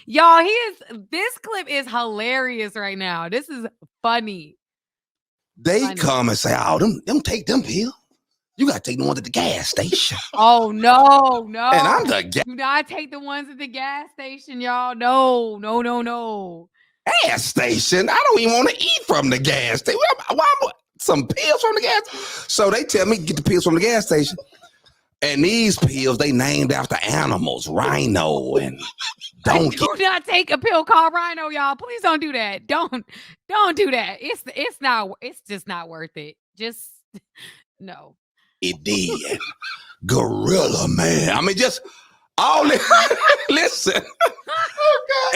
Y'all, this clip is hilarious right now. This is funny. They come and say, "Oh, them take them pills. You gotta take the ones at the gas station." Oh no. And I'm the Do not take the ones at the gas station, y'all. No. gas station. I don't even want to eat from the gas station. Why some pills from the gas? So they tell me get the pills from the gas station. And these pills, they named after animals, rhino and donkey. Do not take a pill called Rhino, y'all. Please don't do that. Don't do that. It's just not worth it. Just no. It did. Gorilla Man. I mean, just all this. Listen.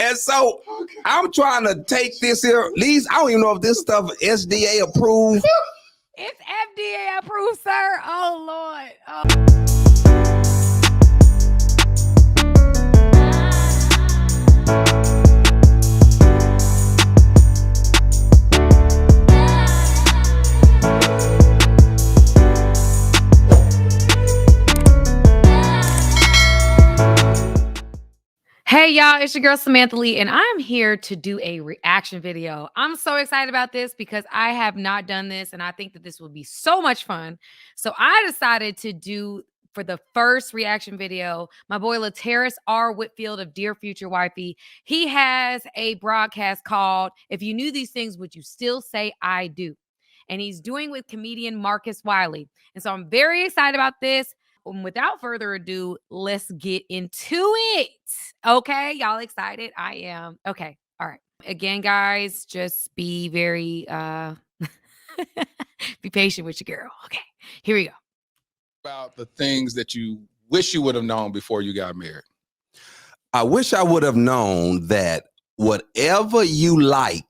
And so I'm trying to take this here. These, I don't even know if this stuff is SDA approved. It's FDA approved, sir. Oh, Lord. Oh. Hey y'all, it's your girl Samantha Lee, and I'm here to do a reaction video. I'm so excited about this because I have not done this, and I think that this will be so much fun. So I decided to do, for the first reaction video, my boy Laterris R. Whitfield of Dear Future Wifey. He has a broadcast called, "If You Knew These Things, Would You Still Say I Do?" And he's doing with comedian Marcus Wiley. And so I'm very excited about this. Without further ado, let's get into it. Okay, y'all excited? I am. Okay, all right. Again, guys, just be very be patient with your girl. Okay, here we go. About the things that you wish you would have known before you got married. I wish I would have known that whatever you liked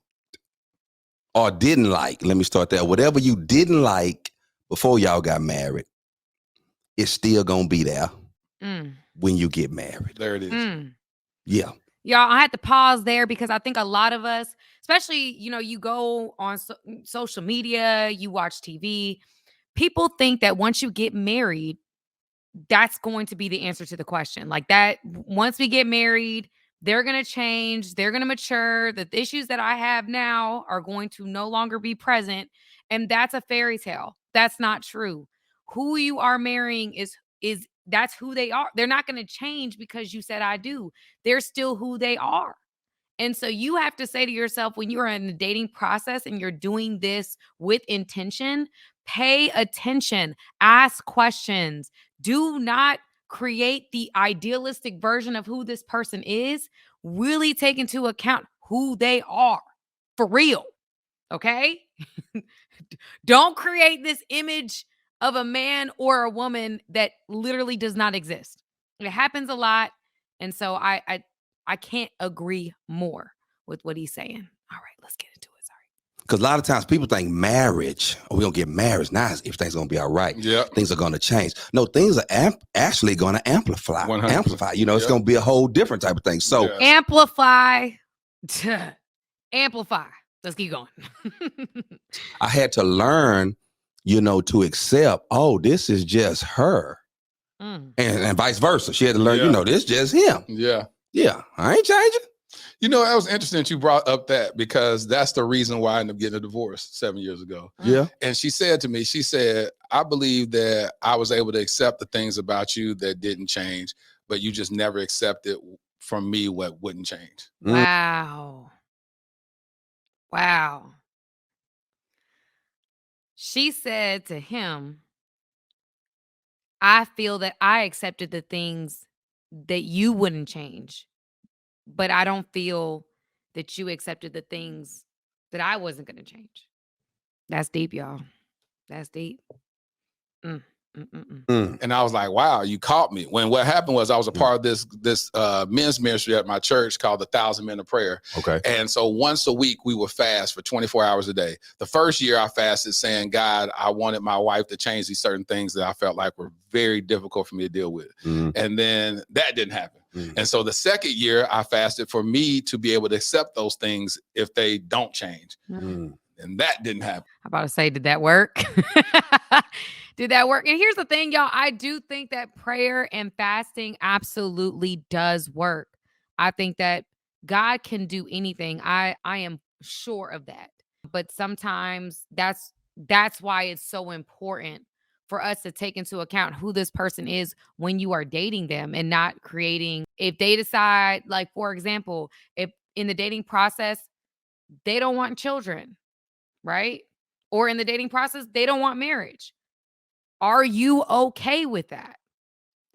or didn't like, let me start there. Whatever you didn't like before y'all got married, it's still gonna be there when you get married. There it is. Yeah. Y'all, I had to pause there because I think a lot of us, especially, you go on social media, you watch TV, people think that once you get married, that's going to be the answer to the question. Like that, once we get married, they're going to change, they're going to mature. The issues that I have now are going to no longer be present. And that's a fairy tale. That's not true. Who you are marrying is that's who they are. They're not going to change because you said I do. They're still who they are. And so you have to say to yourself, when you're in the dating process and you're doing this with intention, pay attention, ask questions. Do not create the idealistic version of who this person is. Really take into account who they are for real. Okay? Don't create this image of a man or a woman that literally does not exist. It happens a lot. And so I can't agree more with what he's saying. All right, let's get into it. Sorry. Because a lot of times people think marriage, we're going to get married. Now everything's going to be all right. Yeah. Things are going to change. No, things are actually going to amplify. 100%. Amplify. It's going to be a whole different type of thing. So amplify. Amplify. Let's keep going. I had to learn, to accept, oh, this is just her. And vice versa. She had to learn, this is just him. Yeah. Yeah. I ain't changing. That was interesting that you brought up that, because that's the reason why I ended up getting a divorce 7 years ago. Yeah. And she said to me, I believe that I was able to accept the things about you that didn't change, but you just never accepted from me what wouldn't change. Wow. Wow. She said to him, I feel that I accepted the things that you wouldn't change, but I don't feel that you accepted the things that I wasn't going to change. That's deep, y'all. That's deep. And I was like, wow, you caught me. When what happened was I was a part of this men's ministry at my church called the 1,000 Men of Prayer. Okay. And so once a week we would fast for 24 hours a day. The first year I fasted saying, God, I wanted my wife to change these certain things that I felt like were very difficult for me to deal with. And then that didn't happen. And so the second year I fasted for me to be able to accept those things if they don't change. And that didn't happen. I'm about to say, did that work? Did that work? And here's the thing, y'all. I do think that prayer and fasting absolutely does work. I think that God can do anything. I am sure of that. But sometimes that's why it's so important for us to take into account who this person is when you are dating them and not creating, if they decide, like, for example, if in the dating process they don't want children, right? Or in the dating process they don't want marriage. Are you okay with that?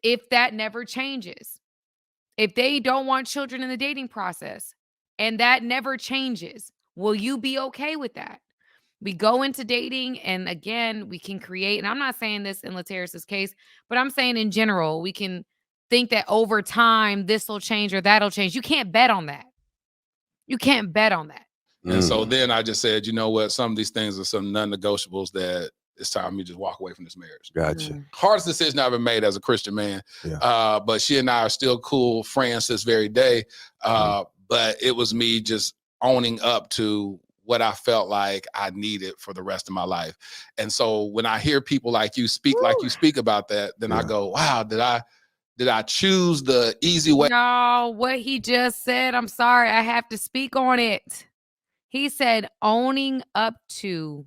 If that never changes, if they don't want children in the dating process and that never changes, will you be okay with that? We go into dating and again, we can create, and I'm not saying this in Lateris's case, but I'm saying in general, we can think that over time this will change or that'll change. You can't bet on that. You can't bet on that. And so then I just said, you know what? Some of these things are some non-negotiables that it's time for me to just walk away from this marriage. Gotcha. Hardest decision I ever made as a Christian man. Yeah. But she and I are still cool friends this very day. But it was me just owning up to what I felt like I needed for the rest of my life. And so when I hear people like you speak like you speak about that, then I go, wow, did I choose the easy way? No, what he just said, I'm sorry, I have to speak on it. He said owning up to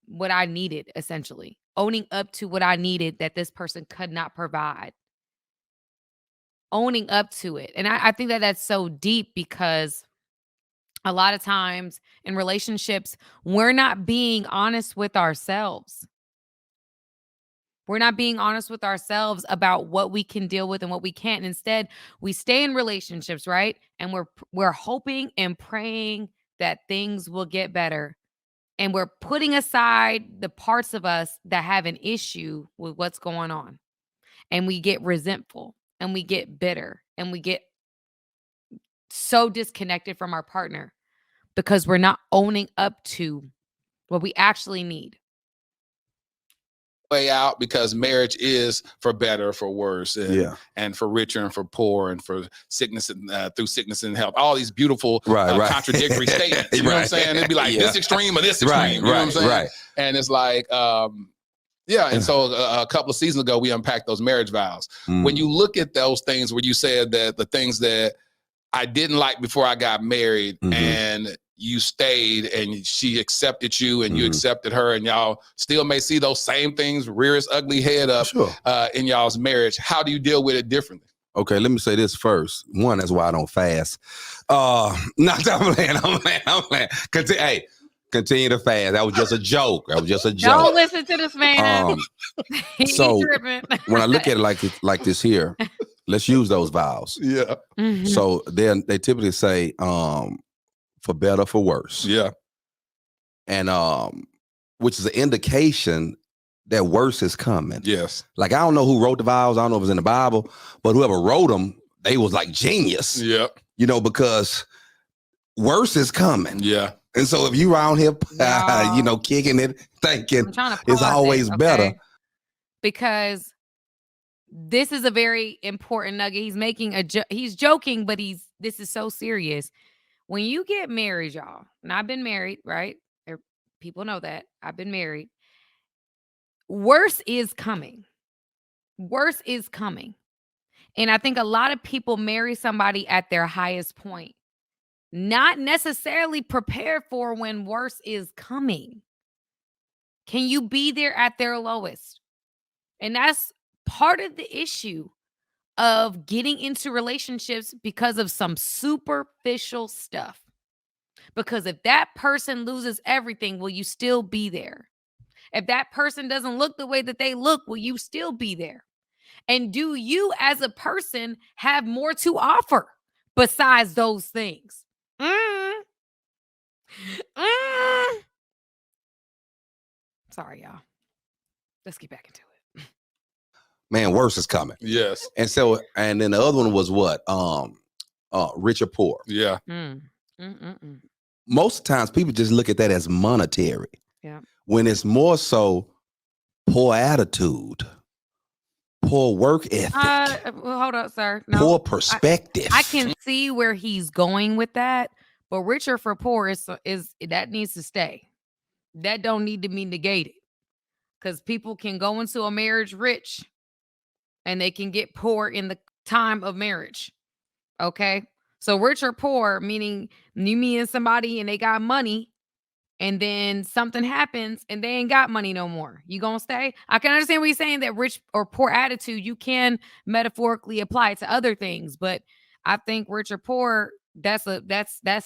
what I needed, essentially. Owning up to what I needed that this person could not provide. Owning up to it. And I think that that's so deep because a lot of times in relationships, we're not being honest with ourselves. We're not being honest with ourselves about what we can deal with and what we can't. Instead, we stay in relationships, right? And we're hoping and praying that things will get better. And we're putting aside the parts of us that have an issue with what's going on. And we get resentful and we get bitter and we get so disconnected from our partner because we're not owning up to what we actually need. Way out, because marriage is for better, for worse, and for richer and for poor, and for sickness and through sickness and health. All these beautiful contradictory statements. You know what I'm saying? It'd be like this extreme or this extreme. You know what I'm saying? Right. And it's like, and so a couple of seasons ago, we unpacked those marriage vows. When you look at those things where you said that the things that I didn't like before I got married, and you stayed and she accepted you and you accepted her, and y'all still may see those same things rear its ugly head up in y'all's marriage. How do you deal with it differently? Okay, let me say this first. One, that's why I don't fast. I'm playing. Continue to fast. That was just a joke. Don't listen to this man. So when I look at it like this here, let's use those vows. Yeah. So they typically say for better, for worse. Yeah. And which is an indication that worse is coming. Yes. Like, I don't know who wrote the vows. I don't know if it's in the Bible, but whoever wrote them, they was like genius. Yeah. Because worse is coming. Yeah. And so if you around here, kicking it, thinking it's always better. Because this is a very important nugget. He's making he's joking, but this is so serious. When you get married, y'all, and I've been married, right? People know that I've been married. Worse is coming. Worse is coming. And I think a lot of people marry somebody at their highest point, not necessarily prepared for when worse is coming. Can you be there at their lowest? And that's part of the issue of getting into relationships because of some superficial stuff. Because if that person loses everything, will you still be there? If that person doesn't look the way that they look, will you still be there? And do you as a person have more to offer besides those things? Sorry, y'all. Let's get back into it. Man, worse is coming. Yes. And so, and then the other one was what? Rich or poor. Yeah. Most times people just look at that as monetary. Yeah. When it's more so poor attitude, poor work ethic. Well, hold up, sir. No, poor perspective. I can see where he's going with that, but richer for poor is that needs to stay. That don't need to be negated. Because people can go into a marriage rich and they can get poor in the time of marriage. Okay? So rich or poor, meaning you meet somebody and they got money, and then something happens and they ain't got money no more. You gonna stay? I can understand what you're saying, that rich or poor attitude, you can metaphorically apply it to other things, but I think rich or poor, that's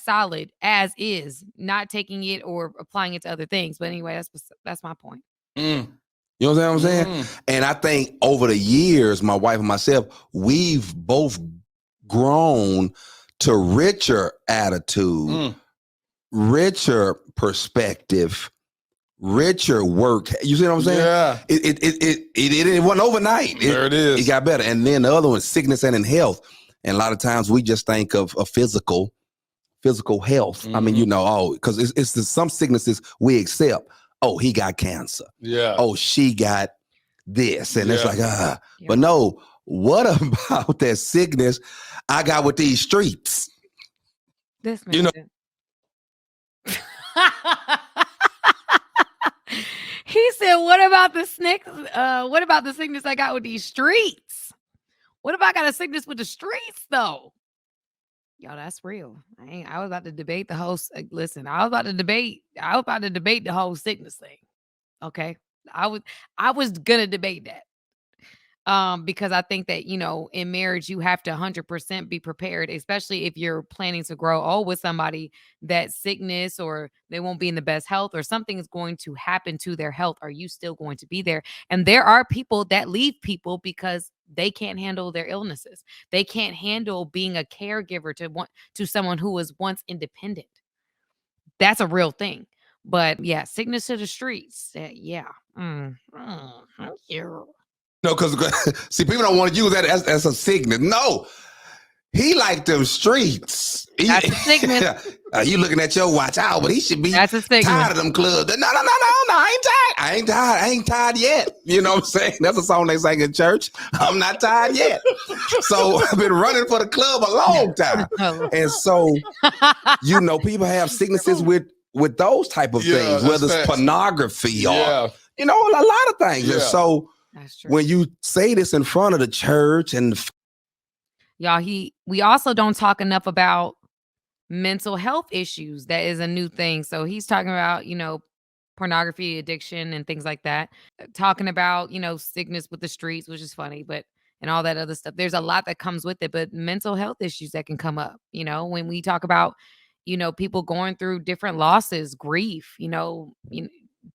solid as is, not taking it or applying it to other things. But anyway, that's my point. You know what I'm saying? And I think over the years, my wife and myself, we've both grown to richer attitude, richer perspective, richer work. You see what I'm saying? Yeah. It wasn't overnight. There it is. It got better. And then the other one, sickness and in health. And a lot of times we just think of physical health. I mean, because it's some sicknesses we accept. Oh, he got cancer. Yeah. Oh, she got this. And it's like, But no, what about that sickness I got with these streets? This man. He said, what about the sickness I got with these streets? What if I got a sickness with the streets, though? Yo, that's real. I was about to debate the whole. Listen, I was about to debate the whole sickness thing. Okay, I was gonna debate that. Because I think that, in marriage, you have to 100% be prepared, especially if you're planning to grow old with somebody, that sickness or they won't be in the best health or something is going to happen to their health. Are you still going to be there? And there are people that leave people because they can't handle their illnesses. They can't handle being a caregiver to someone who was once independent. That's a real thing. But yeah, sickness to the streets. Thank you. No, because see, people don't want to use that as a sickness. No, he like them streets. That's a sickness. You looking at your watch out, but he should be That's a sickness. tired of them clubs. No, I ain't tired. I ain't tired yet. You know what I'm saying? That's a song they sang in church. I'm not tired yet. So I've been running for the club a long time. And so, people have sicknesses with those type of things, whether it's pornography or, a lot of things. Yeah. And so, that's true. When you say this in front of the church and y'all, we also don't talk enough about mental health issues. That is a new thing. So he's talking about, pornography addiction and things like that. Talking about, sickness with the streets, which is funny, and all that other stuff. There's a lot that comes with it, but mental health issues that can come up, when we talk about, people going through different losses, grief,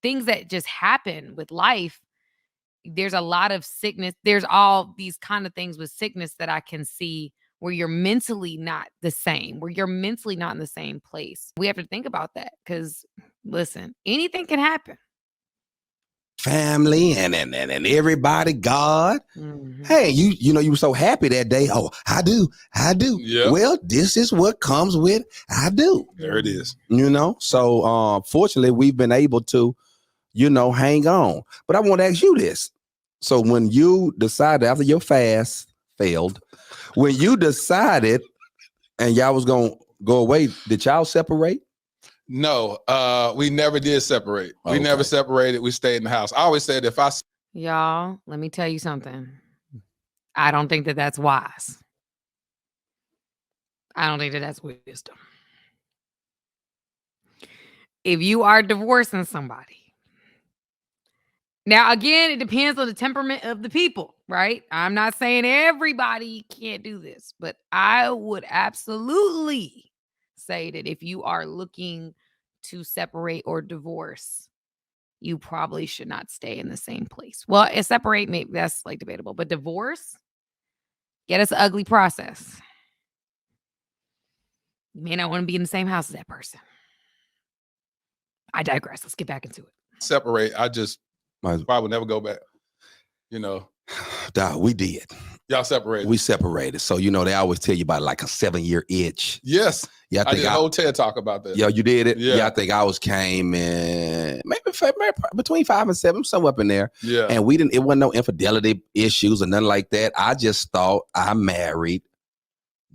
things that just happen with life. There's a lot of sickness. There's all these kind of things with sickness that I can see where you're mentally not the same, where you're mentally not in the same place. We have to think about that because, listen, anything can happen. Family and everybody, God. Mm-hmm. Hey, you were so happy that day. Oh, I do. Yeah. Well, this is what comes with I do. There it is. So fortunately, we've been able to, hang on. But I want to ask you this. So when you decided after your fast failed, when you decided and y'all was going to go away, did y'all separate? No, we never did separate. Okay. We never separated. We stayed in the house. I always said y'all, let me tell you something. I don't think that that's wise. I don't think that that's wisdom. If you are divorcing somebody, now, again, it depends on the temperament of the people, right? I'm not saying everybody can't do this, but I would absolutely say that if you are looking to separate or divorce, you probably should not stay in the same place. Well, separate, maybe that's debatable, but divorce, that's an ugly process. You may not want to be in the same house as that person. I digress. Let's get back into it. Separate. I just probably would never go back. Dog, we did. Y'all separated. We separated. So, they always tell you about like a 7-year itch. Yes. Yeah, I did a whole TED talk about that. Yeah, you did it? Yeah. I think I came in maybe between 5 and 7, somewhere up in there. Yeah. And it wasn't no infidelity issues or nothing like that. I just thought I married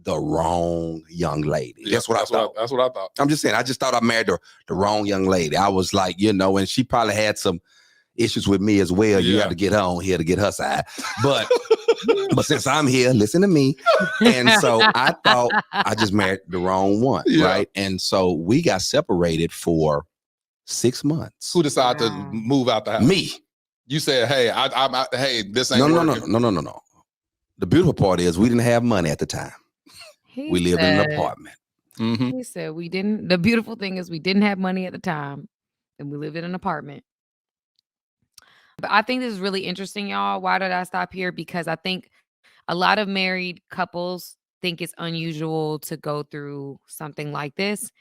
the wrong young lady. Yeah, that's what I thought. I'm just saying, I just thought I married the wrong young lady. I was like, and she probably had some issues with me as well. You Yeah. have to get her on here to get her side. But since I'm here, listen to me. And so I thought I just married the wrong one, Yeah. right? And so we got separated for 6 months. Who decided to Wow. move out the house? Me. You said, hey, hey, this ain't working. No. The beautiful part is we didn't have money at the time. He We lived in an said- apartment. Mhm. He said we didn't. The beautiful thing is we didn't have money at the time, and we lived in an apartment. But I think this is really interesting, y'all. Why did I stop here? Because I think a lot of married couples think it's unusual to go through something like this,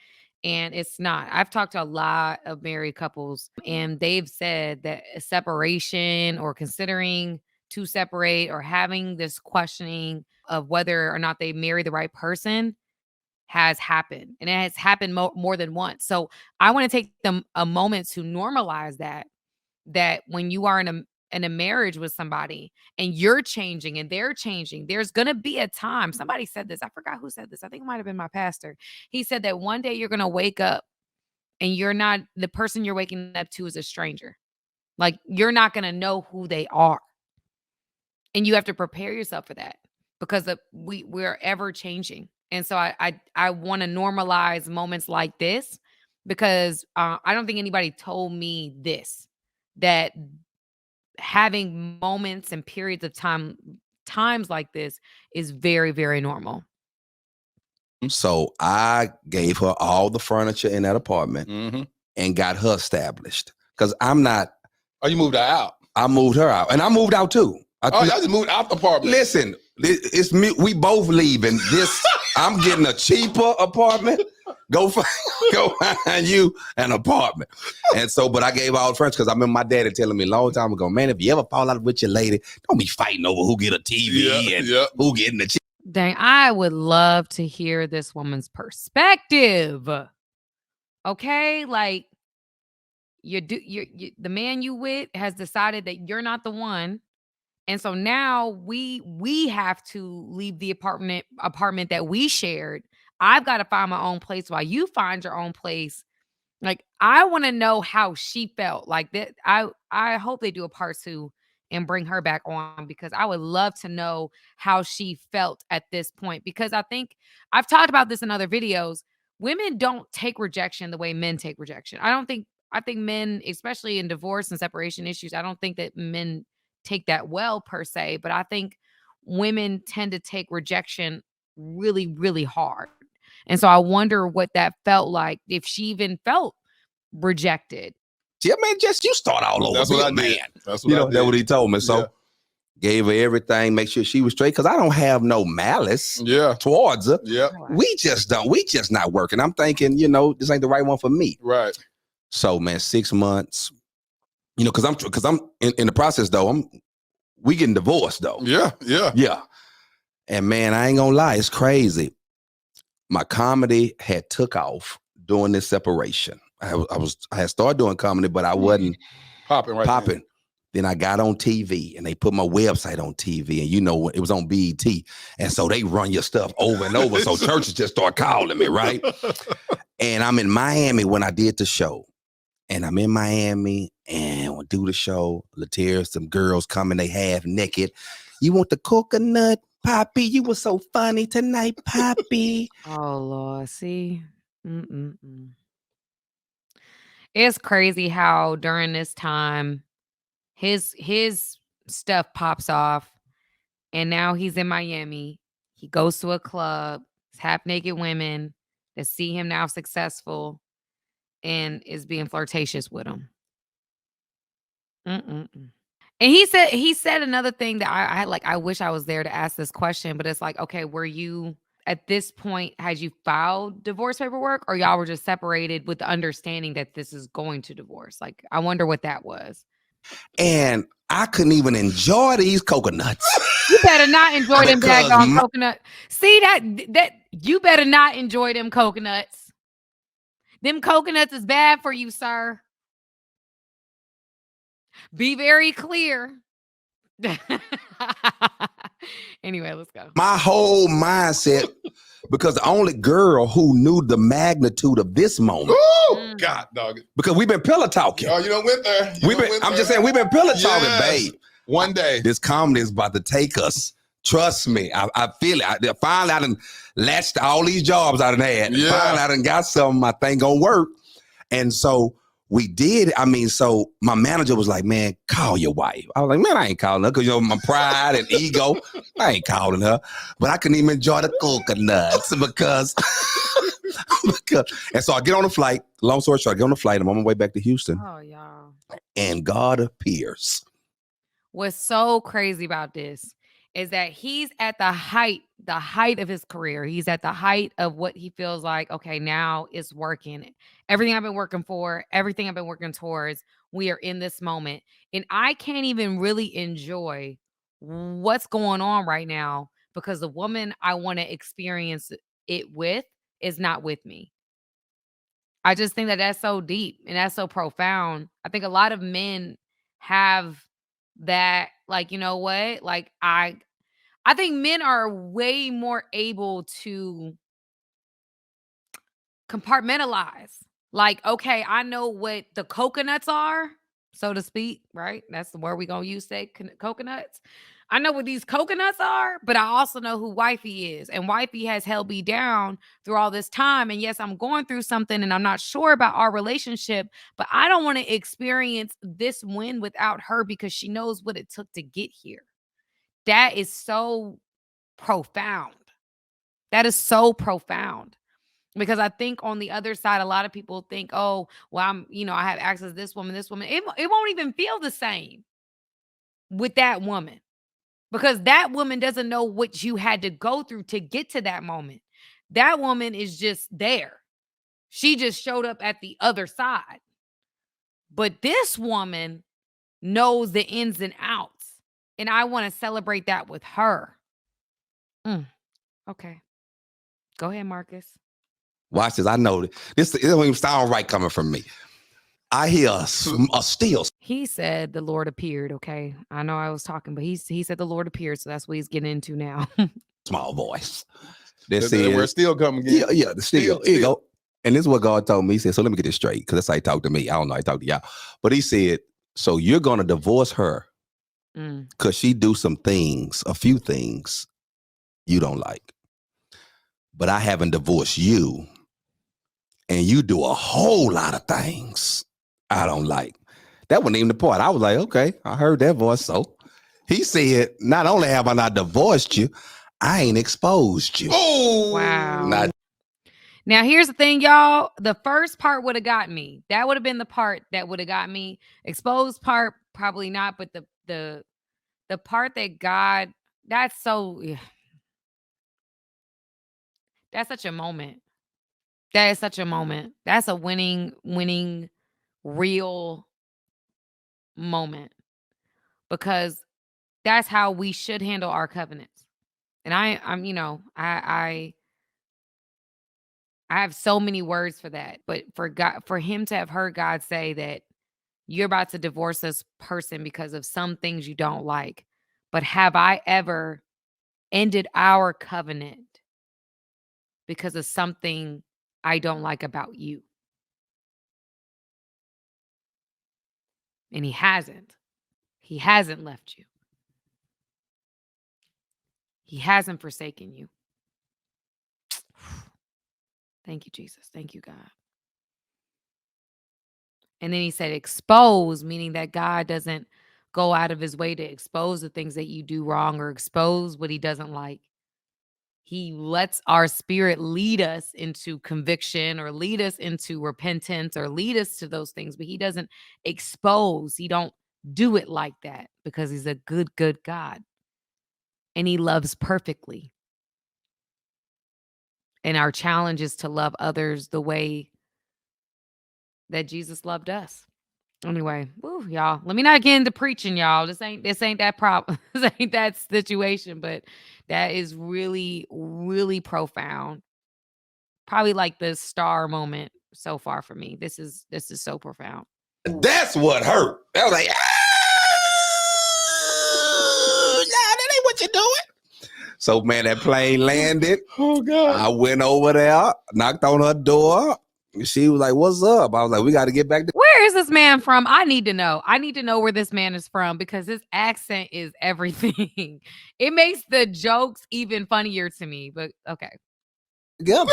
and it's not. I've talked to a lot of married couples, and they've said that a separation or considering to separate or having this questioning of whether or not they marry the right person has happened, and it has happened more than once. So I want to take them a moment to normalize that when you are in a marriage with somebody and you're changing and they're changing, there's going to be a time. Somebody said this. I forgot who said this. I think it might have been my pastor. He said that one day you're going to wake up and you're not, the person you're waking up to is a stranger. Like, you're not going to know who they are. And you have to prepare yourself for that because we're ever changing. And so I want to normalize moments like this because I don't think anybody told me this, that having moments and periods of times like this is very, very normal. So I gave her all the furniture in that apartment Mhm. and got her established. Because I'm not, Oh, you moved her out. I moved her out. And I moved out too. Oh, y'all just moved out the apartment. Listen, it's me. We both leaving. This, I'm getting a cheaper apartment. Go find you an apartment. And so, but I gave all the friends because I remember my daddy telling me a long time ago, man, if you ever fall out with your lady, don't be fighting over who get a TV and who getting the Dang, I would love to hear this woman's perspective. Okay, like the man you with has decided that you're not the one. And so now we have to leave the apartment that we shared. I've got to find my own place while you find your own place. Like, I want to know how she felt. Like that. I hope they do a part 2 and bring her back on because I would love to know how she felt at this point. Because I think I've talked about this in other videos. Women don't take rejection the way men take rejection. I think men, especially in divorce and separation issues, I don't think that men take that well per se, but I think women tend to take rejection really, really hard. And so I wonder what that felt like, if she even felt rejected. Yeah, man, just you start all over. That's what I man. did. That's what I did. That's what he told me. So Yeah. gave her everything, make sure she was straight. Cause I don't have no malice Yeah. towards her. Yeah. We just not working. I'm thinking, this ain't the right one for me. Right. So man, 6 months, cause I'm in the process though. We getting divorced though. Yeah. Yeah. Yeah. And man, I ain't gonna lie, it's crazy. My comedy had took off during this separation. I had started doing comedy, but I wasn't Popping right popping. Then I got on TV and they put my website on TV, and it was on BET. And so they run your stuff over and over. So churches just start calling me, right? And I'm in Miami when I did the show. And I'm in Miami and we do the show. Latier, some girls coming, they half naked. You want the coconut, Poppy? You were so funny tonight, Poppy. Oh Lord, see, it's crazy how during this time his stuff pops off, and now he's in Miami. He goes to a club. It's half naked women that see him now successful and is being flirtatious with him. And he said another thing that I wish I was there to ask this question, but it's like, okay, were you at this point, had you filed divorce paperwork, or y'all were just separated with the understanding that this is going to divorce? Like, I wonder what that was. And I couldn't even enjoy these coconuts. You better not enjoy them Because daggone coconut. See that you better not enjoy them coconuts. Them coconuts is bad for you, sir. Be very clear. Anyway, let's go. My whole mindset, because the only girl who knew the magnitude of this moment God, dog. Because we've been pillow talking. Oh, you don't went there. I'm just saying, we've been pillow talking, Yes. babe. One day. This comedy is about to take us. Trust me. I feel it. Finally, I done latched all these jobs I done had. Yeah. Finally, I done got something I think gonna work. And so we did. I mean, so my manager was like, man, call your wife. I was like, man, I ain't calling her because, you know, my pride and ego. I ain't calling her. But I couldn't even enjoy the coconuts because, and so I get on the flight. Long story short, I get on the flight. I'm on my way back to Houston. Oh, y'all. And God appears. What's so crazy about this is that he's at the height of his career. He's at the height of what he feels like, okay, now it's working. Everything I've been working for, everything I've been working towards, we are in this moment. And I can't even really enjoy what's going on right now because the woman I want to experience it with is not with me. I just think that that's so deep and that's so profound. I think a lot of men have that, like, you know what? Like, I think men are way more able to compartmentalize. Like, okay, I know what the coconuts are, so to speak, right? That's the word we're going to use, say coconuts. I know what these coconuts are, but I also know who wifey is. And wifey has held me down through all this time. And yes, I'm going through something and I'm not sure about our relationship, but I don't want to experience this win without her because she knows what it took to get here. That is so profound. That is so profound. Because I think on the other side, a lot of people think, oh, well, I have access to this woman. It won't even feel the same with that woman. Because that woman doesn't know what you had to go through to get to that moment. That woman is just there. She just showed up at the other side. But this woman knows the ins and outs. And I want to celebrate that with her. Okay. Go ahead, Marcus. Watch this. I know this. It don't even sound right coming from me. I hear a still. He said the Lord appeared. Okay, I know I was talking, but he said the Lord appeared, so that's what he's getting into now. Small voice. We're still coming again. Yeah, the still. Here you go. And this is what God told me. He said, so let me get this straight, because that's how he talked to me. I don't know how he talked to y'all. But he said, so you're going to divorce her because she do a few things you don't like. But I haven't divorced you. And you do a whole lot of things I don't like. That wasn't even the part. I was like, okay, I heard that voice. So he said, not only have I not divorced you, I ain't exposed you. Oh, wow. Now, here's the thing, y'all. The first part would have got me. That would have been the part that would have got me. Exposed part, probably not. But the part that God, that's such a moment. That is such a moment. That's a winning, real moment. Because that's how we should handle our covenants. And I have so many words for that. But for him to have heard God say that you're about to divorce this person because of some things you don't like. But have I ever ended our covenant because of something I don't like about you? And he hasn't. He hasn't left you. He hasn't forsaken you. Thank you, Jesus. Thank you, God. And then he said expose, meaning that God doesn't go out of his way to expose the things that you do wrong or expose what he doesn't like. He lets our spirit lead us into conviction or lead us into repentance or lead us to those things, but he doesn't expose. He don't do it like that because he's a good, good God. And he loves perfectly. And our challenge is to love others the way that Jesus loved us. Anyway, woo, y'all. Let me not get into preaching, y'all. This ain't that problem. This ain't that situation, but that is really, really profound. Probably like the star moment so far for me. This is so profound. That's what hurt. I was like, that ain't what you're doing. So, man, that plane landed. Oh, God. I went over there, knocked on her door. She was like, "What's up?" I was like, "We got to get back to." Where is this man from? I need to know. I need to know where this man is from because his accent is everything. It makes the jokes even funnier to me. But okay. Together.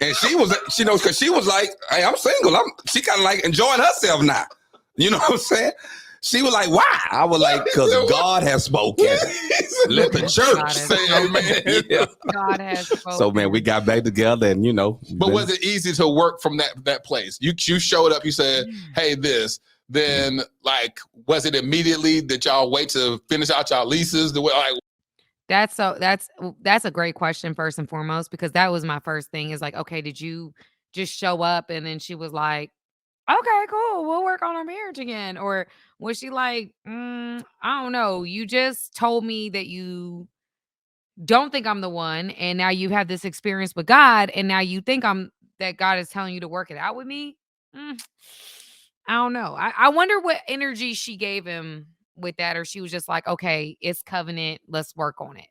And she knows, because she was like, "Hey, I'm single." She kind of like enjoying herself now. You know what I'm saying? She was like, "Why?" I was like, "Because God has spoken. Let the church say amen." Yeah. God has spoken. So man, we got back together, and But was it easy to work from that place? You showed up. You said, "Hey, this." Then, like, was it immediately that y'all wait to finish out y'all leases? That's a great question, first and foremost, because that was my first thing is like, okay, did you just show up? And then she was like, okay, cool, we'll work on our marriage again. Or was she like, I don't know, you just told me that you don't think I'm the one, and now you have this experience with God, and now you think that God is telling you to work it out with me? I don't know. I wonder what energy she gave him with that, or she was just like, okay, it's covenant, let's work on it.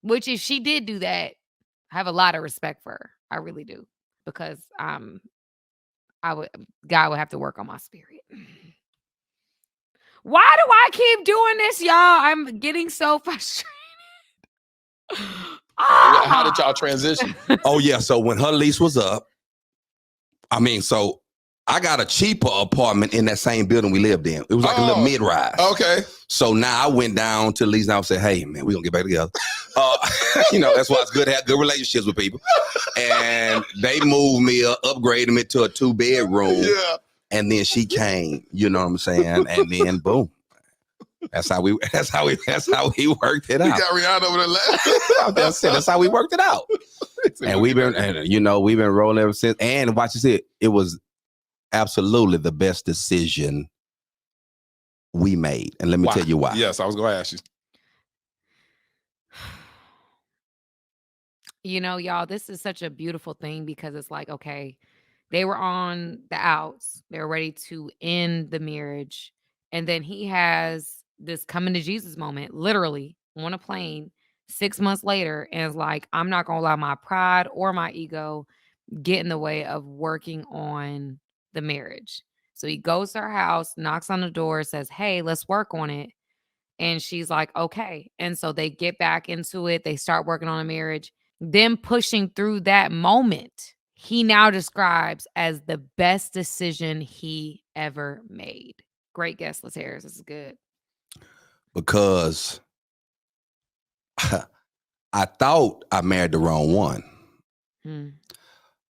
Which if she did do that, I have a lot of respect for her. I really do. Because God would have to work on my spirit. Why do I keep doing this, y'all? I'm getting so frustrated. How did y'all transition? Oh yeah, so when her lease was up, so I got a cheaper apartment in that same building we lived in. It was like a little mid-rise. Okay. So now I went down to the lease now and said, "Hey man, we're gonna get back together." That's why it's good to have good relationships with people. And they moved me up, upgraded me to a 2-bedroom. Yeah. And then she came, you know what I'm saying? And then boom. That's how we worked it out. You got Rihanna over the left. That's how we worked it out. And we've been rolling ever since. And watch this, it was absolutely the best decision we made. And let me tell you why. Yes, I was going to ask you. Y'all, this is such a beautiful thing because it's like, okay, they were on the outs. They were ready to end the marriage. And then he has this coming to Jesus moment, literally on a plane 6 months later. And it's like, I'm not going to allow my pride or my ego get in the way of working on the marriage. So he goes to her house, knocks on the door, says, hey, let's work on it. And she's like, okay. And so they get back into it. They start working on a marriage. Them pushing through that moment, he now describes as the best decision he ever made. Great guess, Lateris. This is good. Because I thought I married the wrong one.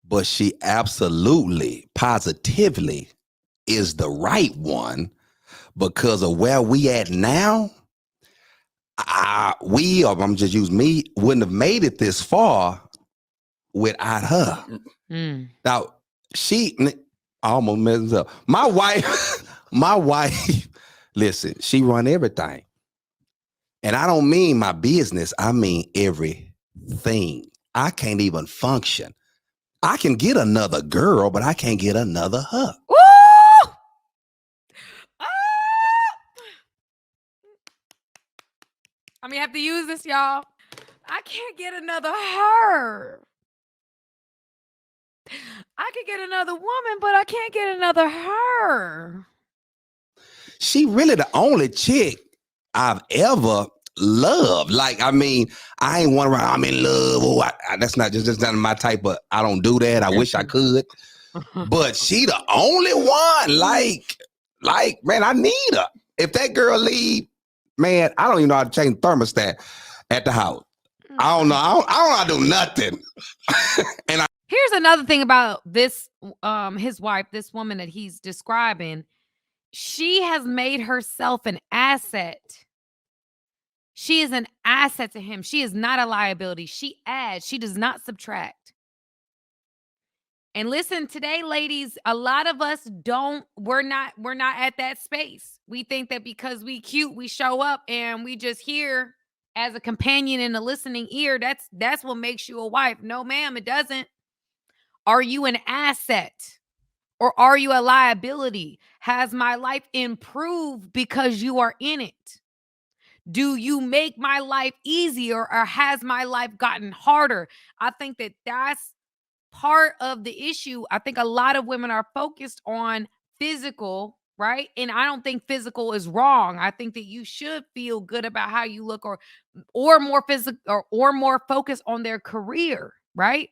But she absolutely, positively is the right one because of where we at now. I'm just using me, wouldn't have made it this far without her. Now, I almost messed up. My wife, listen, she run everything. And I don't mean my business. I mean everything. I can't even function. I can get another girl, but I can't get another her. Woo! I'm gonna have to use this, y'all. I can't get another her. I could get another woman, but I can't get another her. She really the only chick I've ever loved. Like, I ain't one around, I'm in love. Oh, that's not my type of, I don't do that. I wish I could. But she the only one. Like, man, I need her. If that girl leave, man, I don't even know how to change the thermostat at the house. I don't know. I don't know how to do nothing. Here's another thing about this, his wife, this woman that he's describing. She has made herself an asset. She is an asset to him. She is not a liability. She adds. She does not subtract. And listen, today, ladies, a lot of us we're not at that space. We think that because we cute, we show up and we just here as a companion in a listening ear. That's what makes you a wife. No, ma'am, it doesn't. Are you an asset or are you a liability? Has my life improved because you are in it? Do you make my life easier or has my life gotten harder? I think that that's part of the issue. I think a lot of women are focused on physical, right? And I don't think physical is wrong. I think that you should feel good about how you look, or more physical, or more focused on their career, right?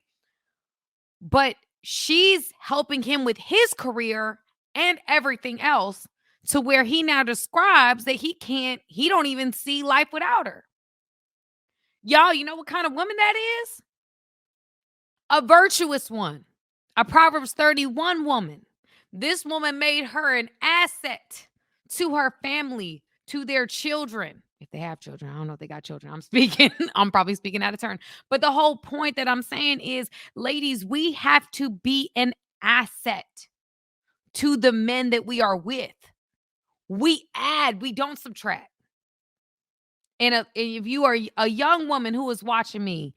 But she's helping him with his career and everything else, to where he now describes that he don't even see life without her. Y'all, you know what kind of woman that is? A virtuous one, a Proverbs 31 woman. This woman made her an asset to her family, to their children. If they have children, I don't know if they got children. I'm probably speaking out of turn. But the whole point that I'm saying is, ladies, we have to be an asset to the men that we are with. We add, we don't subtract. And if you are a young woman who is watching me,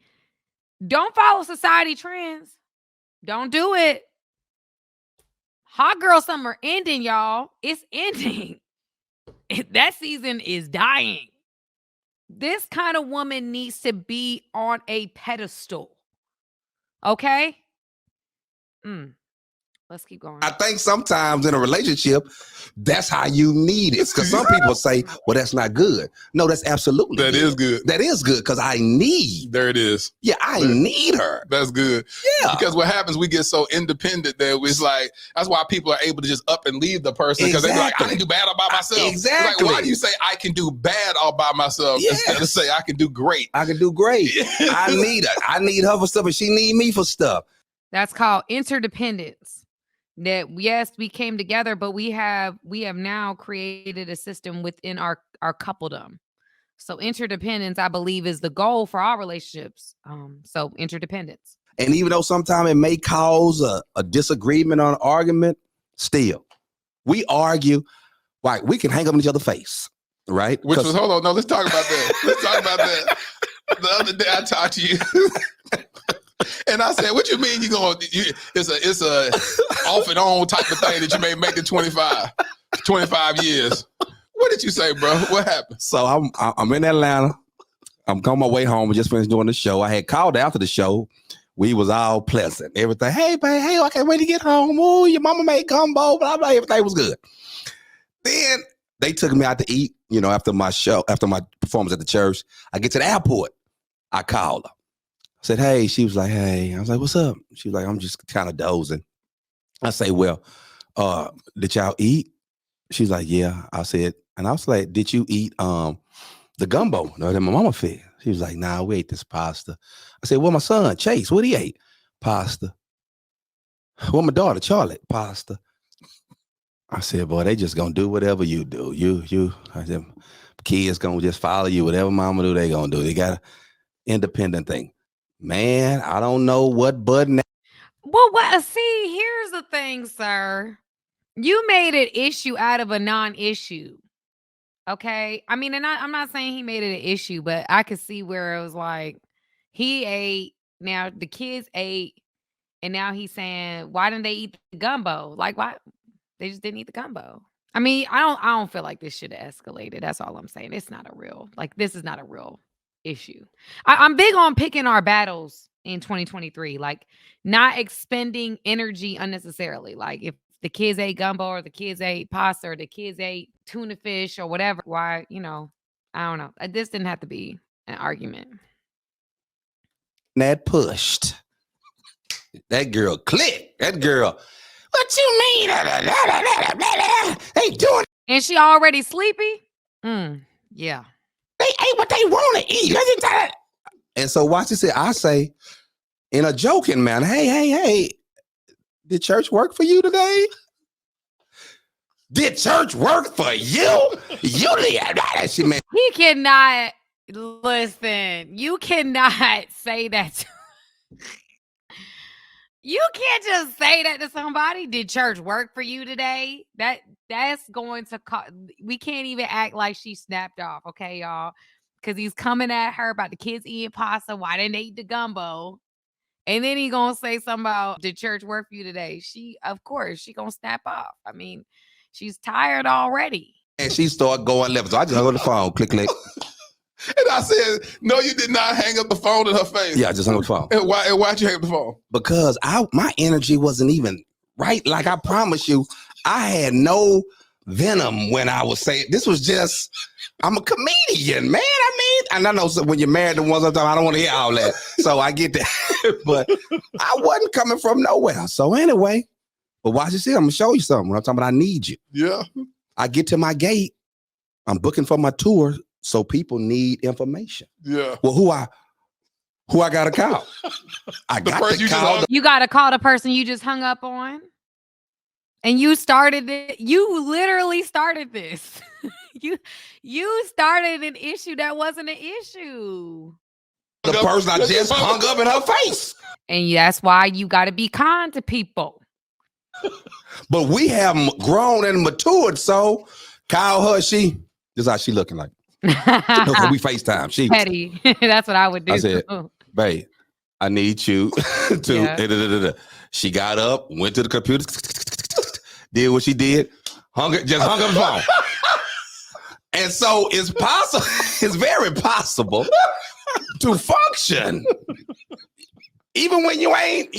don't follow society trends. Don't do it. Hot girl summer ending, y'all. It's ending. That season is dying. This kind of woman needs to be on a pedestal. Okay? Let's keep going. I think sometimes in a relationship, that's how you need it. Because some people say, well, that's not good. No, that's absolutely That good. is good. That is good, because I need. There it is. Yeah, I need her. That's good. Yeah. Because what happens, we get so independent that it's like, that's why people are able to just up and leave the person, because they be like, I can do bad all by myself. Exactly. Like, why do you say I can do bad all by myself instead of say I can do great? I can do great. I need her. I need her for stuff, and she need me for stuff. That's called interdependence. That, yes, we came together, but we have now created a system within our coupledom. So interdependence, I believe, is the goal for our relationships. So interdependence. And even though sometimes it may cause a disagreement or an argument, still, we argue. Like, we can hang up in each other's face, right? Which was, hold on, no, let's talk about that. Let's talk about that. The other day I talked to you. And I said, what you mean it's a off and on type of thing that you may make it 25 years. What did you say, bro? What happened? So I'm in Atlanta. I'm on my way home. We just finished doing the show. I had called after the show. We was all pleasant. Everything. Hey, babe. Hey, I can't wait to get home. Oh, your mama made gumbo. Blah, blah. Everything was good. Then they took me out to eat, after my show, after my performance at the church. I get to the airport. I called her. I said, hey. She was like, hey. I was like, what's up? She was like, I'm just kind of dozing. I say, well, did y'all eat? She's like, yeah. I said, and I was like, did you eat the gumbo that my mama fed? She was like, nah, we ate this pasta. I said, well, my son, Chase, what he ate? Pasta. Well, my daughter, Charlotte, pasta. I said, boy, they just gonna do whatever you do. I said, kids gonna just follow you. Whatever mama do, they gonna do. They got an independent thing. Man, I don't know what button. Well, see, here's the thing, sir. You made an issue out of a non-issue. Okay? I mean, and I'm not saying he made it an issue, but I could see where it was like, he ate, now the kids ate, and now he's saying, why didn't they eat the gumbo? Like, why? They just didn't eat the gumbo. I mean, I don't feel like this should have escalated. That's all I'm saying. It's not a real, this is not a real issue. I'm big on picking our battles in 2023, like not expending energy unnecessarily. Like, if the kids ate gumbo, or the kids ate pasta, or the kids ate tuna fish, or whatever, why, I don't know. This didn't have to be an argument. That pushed. That girl clicked. That girl, what you mean? They doing. And she already sleepy? Yeah. They ate what they want to eat. And so watch this. I say, in a joking manner, hey, did church work for you today? Did church work for you? He cannot, listen, you cannot say that. You can't just say that to somebody. Did church work for you today? That's going to we can't even act like she snapped off, okay, y'all? Because he's coming at her about the kids eating pasta. Why didn't they eat the gumbo? And then he gonna say something about, did church work for you today? Of course, she gonna snap off. I mean, she's tired already. And she started going left. So I just hung on the phone. Click, click. And I said, no, you did not hang up the phone in her face. Yeah, I just hung up the phone. And why'd you hang up the phone? Because my energy wasn't even right. Like I promise you, I had no venom when I was saying this was just, I'm a comedian, man. I mean, and I know when you're married to one sometimes I don't want to hear all that. So I get that. But I wasn't coming from nowhere. So anyway, but watch this here. I'm gonna show you something. When I'm talking about I need you. Yeah. I get to my gate. I'm booking for my tour. So people need information. Yeah. Well, who I gotta call? I got to call. You gotta call the person you just hung up on. And you started it. You literally started this. you started an issue that wasn't an issue. The person I just hung up in her face. And that's why you gotta be kind to people. But we have grown and matured, so call her. This is how she looking like. Okay, we FaceTime. She petty. That's what I would do. I said, babe, I need you to. Yeah. She got up, went to the computer, did what she did, hung up the phone. And so it's possible. It's very possible to function, even when you ain't.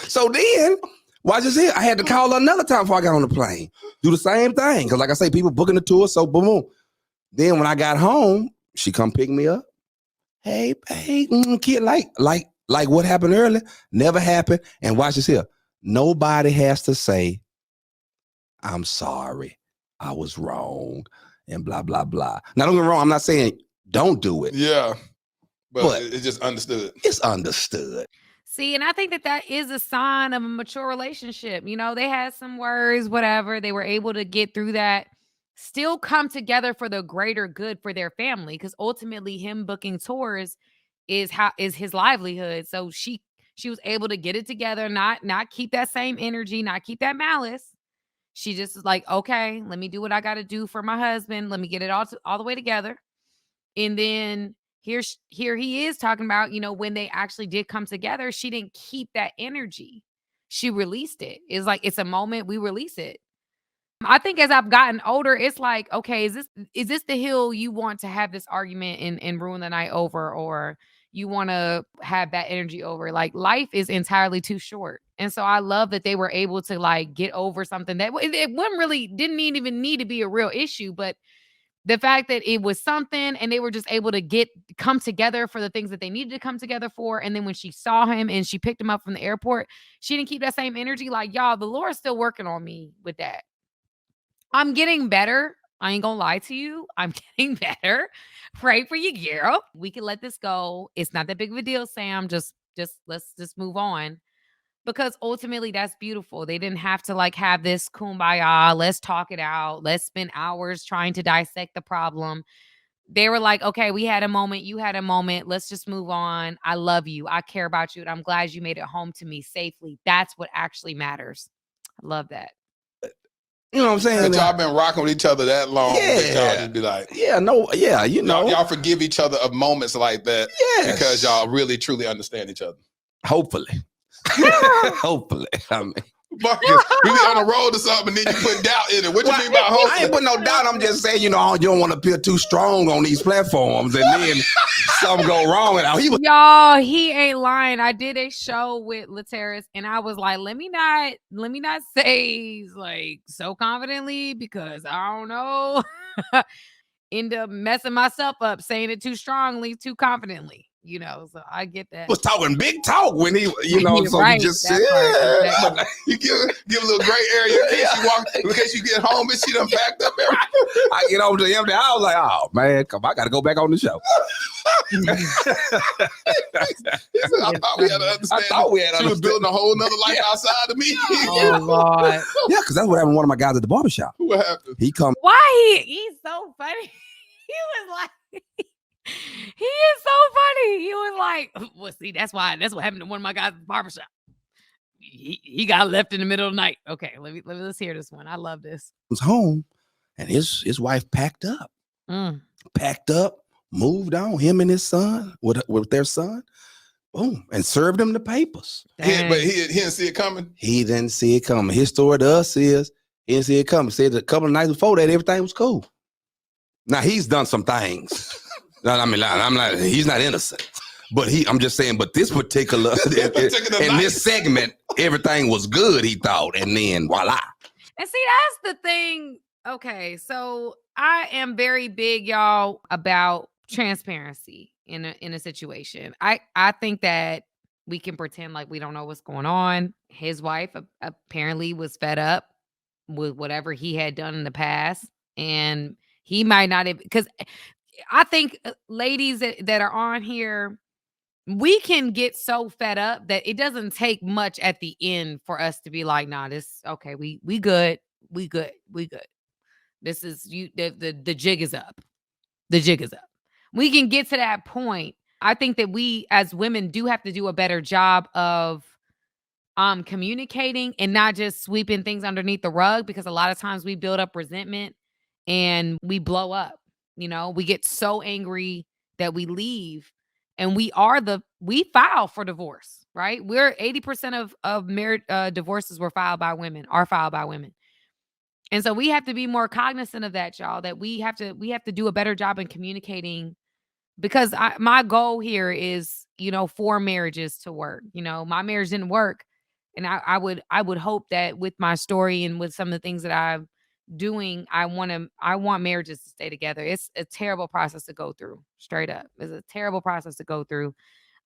So then. Watch this here. I had to call her another time before I got on the plane. Do the same thing. Because like I say, people booking the tour, so boom. Then when I got home, she come pick me up. Hey, kid, like what happened earlier never happened. And watch this here. Nobody has to say, I'm sorry, I was wrong, and blah, blah, blah. Now, don't get me wrong. I'm not saying don't do it. Yeah. But it's just understood. It's understood. See, and I think that is a sign of a mature relationship. They had some worries, whatever. They were able to get through that, still come together for the greater good for their family. Because ultimately, him booking tours is his livelihood. So she was able to get it together, not keep that same energy, not keep that malice. She just was like, okay, let me do what I got to do for my husband. Let me get it all the way together. And then here he is talking about, when they actually did come together, she didn't keep that energy. She released it. It's like, it's a moment, we release it. I think as I've gotten older, it's like, okay, is this the hill you want to have this argument and ruin the night over, or you want to have that energy over? Like, life is entirely too short. And so I love that they were able to like get over something that it didn't even need to be a real issue, but the fact that it was something and they were just able to come together for the things that they needed to come together for. And then when she saw him and she picked him up from the airport, she didn't keep that same energy. Like, y'all, the Lord's still working on me with that. I'm getting better. I ain't gonna lie to you. I'm getting better. Pray for you, girl. We can let this go. It's not that big of a deal, Sam. Let's just move on. Because ultimately that's beautiful. They didn't have to like have this kumbaya, let's talk it out, let's spend hours trying to dissect the problem. They were like, okay, we had a moment, you had a moment, let's just move on. I love you. I care about you. And I'm glad you made it home to me safely. That's what actually matters. I love that. You know what I'm saying? That y'all been rocking with each other that long. Yeah. Y'all just be like, y'all forgive each other of moments like that. Yes. Because y'all really, truly understand each other. Hopefully. Hopefully. I mean, Marcus, we be on the road or something, and then you put doubt in it. What you mean by hopefully? I ain't put no doubt. I'm just saying, you don't want to appear too strong on these platforms, and then something go wrong. And y'all, he ain't lying. I did a show with Lateris, and I was like, let me not say like so confidently because I don't know. End up messing myself up, saying it too strongly, too confidently. So I get that. Was talking big talk when he, so right, he just said, exactly. You give a little gray area in case you get home and she done packed up everything. I get over to him, I was like, oh man, come on, I got to go back on the show. I thought we had to understand. She was building a whole nother life outside of me. Oh Lord. Yeah, because that's what happened to one of my guys at the barbershop. What happened? He come. Why he's so funny. He was like. He is so funny. He was like, well, see, that's what happened to one of my guys at the barbershop. He got left in the middle of the night. Okay, let's hear this one. I love this. He was home and his wife packed up. Moved on, him and his son, with their son, boom, and served him the papers. But he didn't see it coming? He didn't see it coming. His story to us is, he didn't see it coming. Said a couple of nights before that, everything was cool. Now, he's done some things. No, I mean, I'm not. He's not innocent, but I'm just saying. But this particular in this segment, everything was good. He thought, and then voila. And see, that's the thing. Okay, so I am very big, y'all, about transparency in a situation. I think that we can pretend like we don't know what's going on. His wife apparently was fed up with whatever he had done in the past, and he might not have, because I think ladies that are on here, we can get so fed up that it doesn't take much at the end for us to be like, nah, this okay, we good, we good, we good. This is you the jig is up. The jig is up. We can get to that point. I think that we as women do have to do a better job of communicating and not just sweeping things underneath the rug, because a lot of times we build up resentment and we blow up. We get so angry that we leave, and we file for divorce, right? We're 80% of marriage divorces are filed by women. And so we have to be more cognizant of that, y'all, that we have to do a better job in communicating, because my goal here is, for marriages to work. My marriage didn't work. And I would hope that with my story and with some of the things that I'm doing, I want marriages to stay together. It's a terrible process to go through. Straight up. It's a terrible process to go through.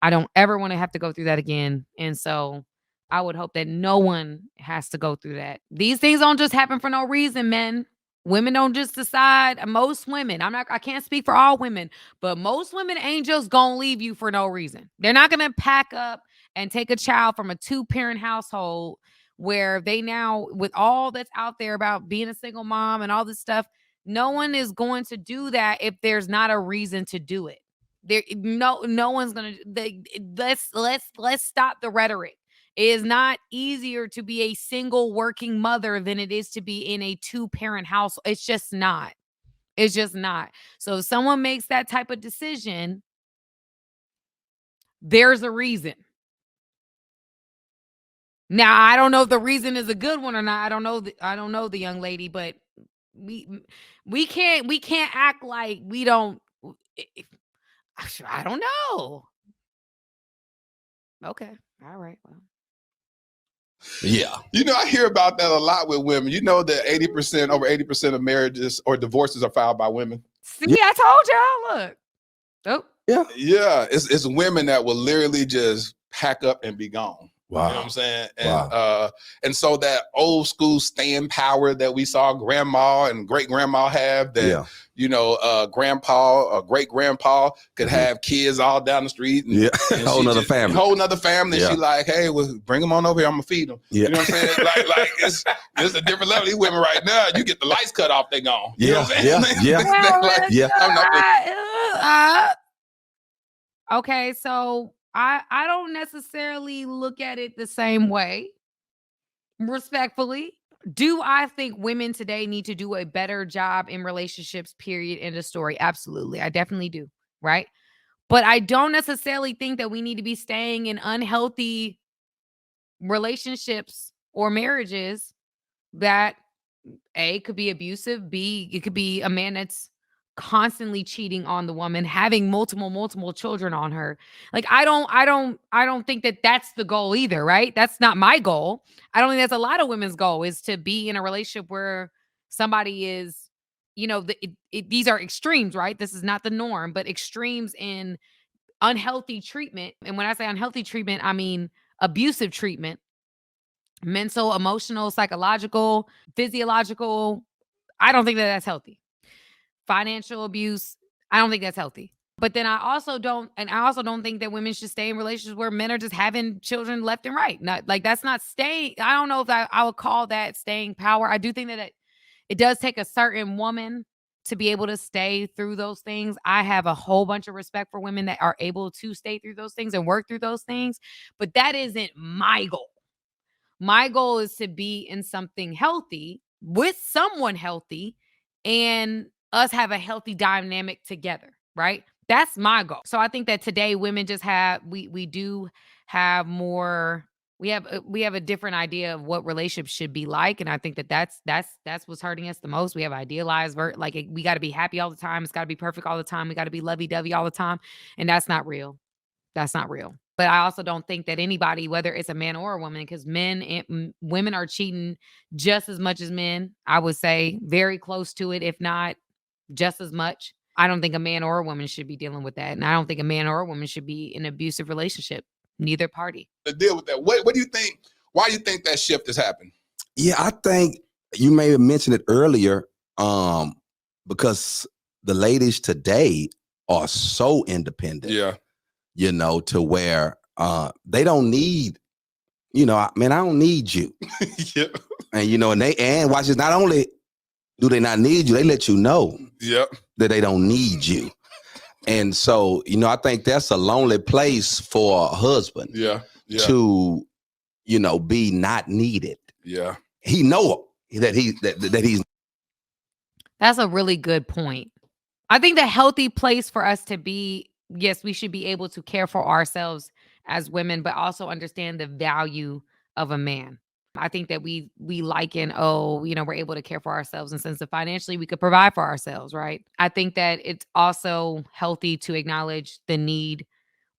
I don't ever want to have to go through that again. And so I would hope that no one has to go through that. These things don't just happen for no reason, men. Women don't just decide. Most women, I can't speak for all women, but most women ain't just gonna leave you for no reason. They're not gonna pack up and take a child from a 2-parent household where they now, with all that's out there about being a single mom and all this stuff, no one is going to do that if there's not a reason to do it. No one's gonna. Let's stop the rhetoric. It is not easier to be a single working mother than it is to be in a 2-parent household. It's just not. It's just not. So if someone makes that type of decision, there's a reason. Now, I don't know if the reason is a good one or not. I don't know the young lady, but we can't act like we don't. I don't know. Okay. All right. Well. Yeah. I hear about that a lot with women. That over 80% of marriages or divorces are filed by women. See, I told y'all, look. Oh. Yeah. Yeah. It's women that will literally just pack up and be gone. Wow. You know what I'm saying? And and so that old school staying power that we saw grandma and great grandma have, that grandpa or great grandpa could have kids all down the street. And, and whole nother family. Whole nother family. Yeah. She like, hey, well, bring them on over here. I'm gonna feed them. Yeah. You know what I'm saying? like it's a different level. These women right now, you get the lights cut off, they gone. You know what I'm saying? Okay, so I don't necessarily look at it the same way. Respectfully, do I think women today need to do a better job in relationships, period, end of story? Absolutely. I definitely do, right? But I don't necessarily think that we need to be staying in unhealthy relationships or marriages that A, could be abusive, B, it could be a man that's constantly cheating on the woman, having multiple children on her. Like I don't think that that's the goal either, right? That's not my goal. I don't think that's a lot of women's goal, is to be in a relationship where somebody is, these are extremes, right? This is not the norm, but extremes in unhealthy treatment. And when I say unhealthy treatment, I mean abusive treatment, mental, emotional, psychological, physiological. I don't think that that's healthy. Financial abuse, I don't think that's healthy. But then I also don't think that women should stay in relationships where men are just having children left and right. Not like, that's not staying. I don't know if I would call that staying power. I do think that it does take a certain woman to be able to stay through those things. I have a whole bunch of respect for women that are able to stay through those things and work through those things. But that isn't my goal. My goal is to be in something healthy with someone healthy and us have a healthy dynamic together, right? That's my goal. So I think that today women just we do have more We have a different idea of what relationships should be like, and I think that that's what's hurting us the most. We have idealized we got to be happy all the time. It's got to be perfect all the time. We got to be lovey dovey all the time, and that's not real. That's not real. But I also don't think that anybody, whether it's a man or a woman, because men and women are cheating just as much as men. I would say very close to it, if not just as much. I don't think a man or a woman should be dealing with that, and I don't think a man or a woman should be in an abusive relationship. Neither party. To deal with that. What do you think? Why do you think that shift has happened? Yeah, I think you may have mentioned it earlier, because the ladies today are so independent. Yeah. To where they don't need, I don't need you. Yeah. And watch this, not only do they not need you, they let you know that they don't need you. And so, I think that's a lonely place for a husband to, be not needed. Yeah. He know that he's. That's a really good point. I think the healthy place for us to be, yes, we should be able to care for ourselves as women, but also understand the value of a man. I think that we liken, we're able to care for ourselves in the sense that financially we could provide for ourselves, right? I think that it's also healthy to acknowledge the need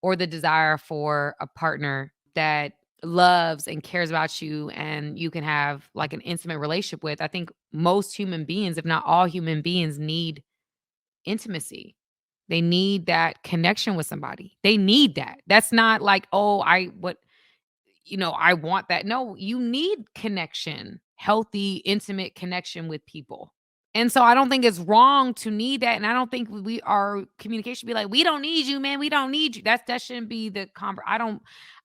or the desire for a partner that loves and cares about you and you can have like an intimate relationship with. I think most human beings, if not all human beings, need intimacy. They need that connection with somebody. They need that. That's not like, I want that. No, you need connection, healthy, intimate connection with people. And so I don't think it's wrong to need that. And I don't think our communication should be like, we don't need you, man. We don't need you. That shouldn't be the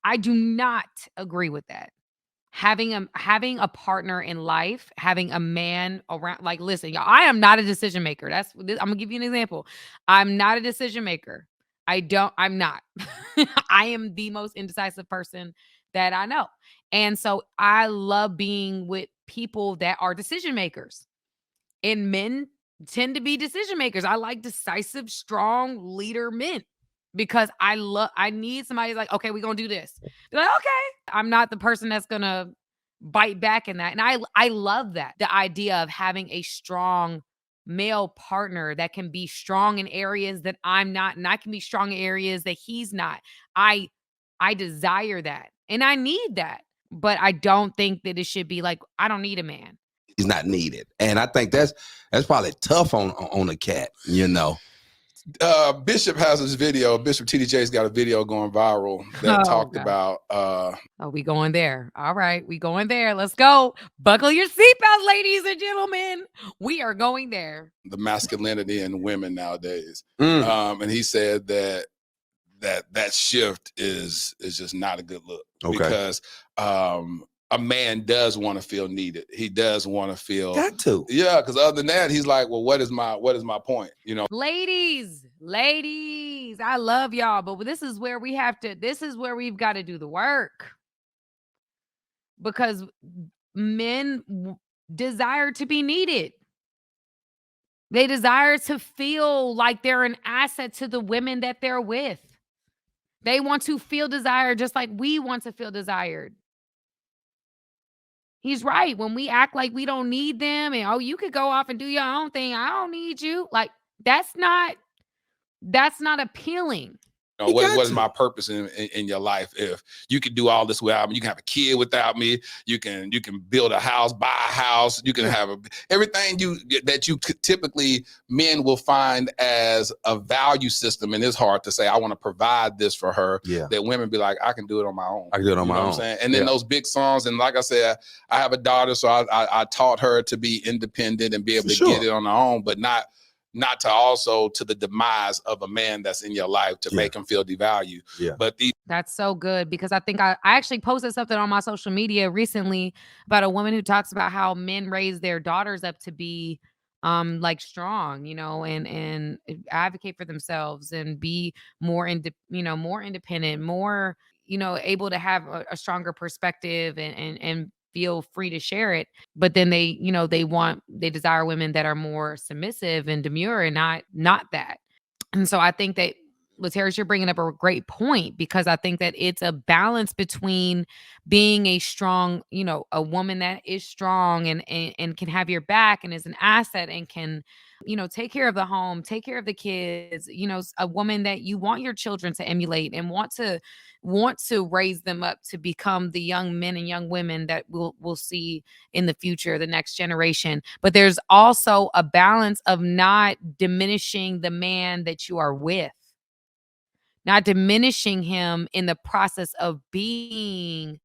I do not agree with that. Having a partner in life, having a man around, like, listen, y'all, I am not a decision maker. I'm gonna give you an example. I'm not a decision maker. I'm not. I am the most indecisive person that I know. And so I love being with people that are decision makers. And men tend to be decision makers. I like decisive, strong leader men because I need somebody like, okay, we're gonna do this. Be like, okay. I'm not the person that's gonna bite back in that. And I love that. The idea of having a strong male partner that can be strong in areas that I'm not, and I can be strong in areas that he's not. I desire that. And I need that. But I don't think that it should be like, I don't need a man. He's not needed. And I think that's probably tough on a cat, Bishop has this video. Bishop TDJ's got a video going viral that talked about. We going there. All right, we going there. Let's go. Buckle your seatbelts, ladies and gentlemen. We are going there. The masculinity in women nowadays. And he said that shift is just not a good look. Okay. Because a man does want to feel needed. He does want to feel got to. Yeah, because other than that, he's like, well, what is my point? Ladies, I love y'all, but this is where we've got to do the work. Because men desire to be needed. They desire to feel like they're an asset to the women that they're with. They want to feel desired just like we want to feel desired. He's right. When we act like we don't need them and, you could go off and do your own thing. I don't need you. Like, that's not appealing. What is my purpose in your life? If you can do all this without me, you can have a kid without me. You can build a house, buy a house. You can have everything that you could typically men will find as a value system. And it's hard to say, I want to provide this for her. Yeah. That women be like, I can do it on my own. I can do it on my own. What I'm saying? And then those big songs. And like I said, I have a daughter, so I taught her to be independent and be able to get it on her own, but not to also to the demise of a man that's in your life to make him feel devalued. Yeah. But that's so good, because I think I actually posted something on my social media recently about a woman who talks about how men raise their daughters up to be like strong, and advocate for themselves and be more independent, more, able to have a stronger perspective and feel free to share it. But then they desire women that are more submissive and demure and not that. And so I think that Laterish, you're bringing up a great point, because I think that it's a balance between being a strong, a woman that is strong and can have your back and is an asset and can, take care of the home, take care of the kids, a woman that you want your children to emulate and want to raise them up to become the young men and young women that we'll see in the future, the next generation. But there's also a balance of not diminishing the man that you are with, not diminishing him in the process of being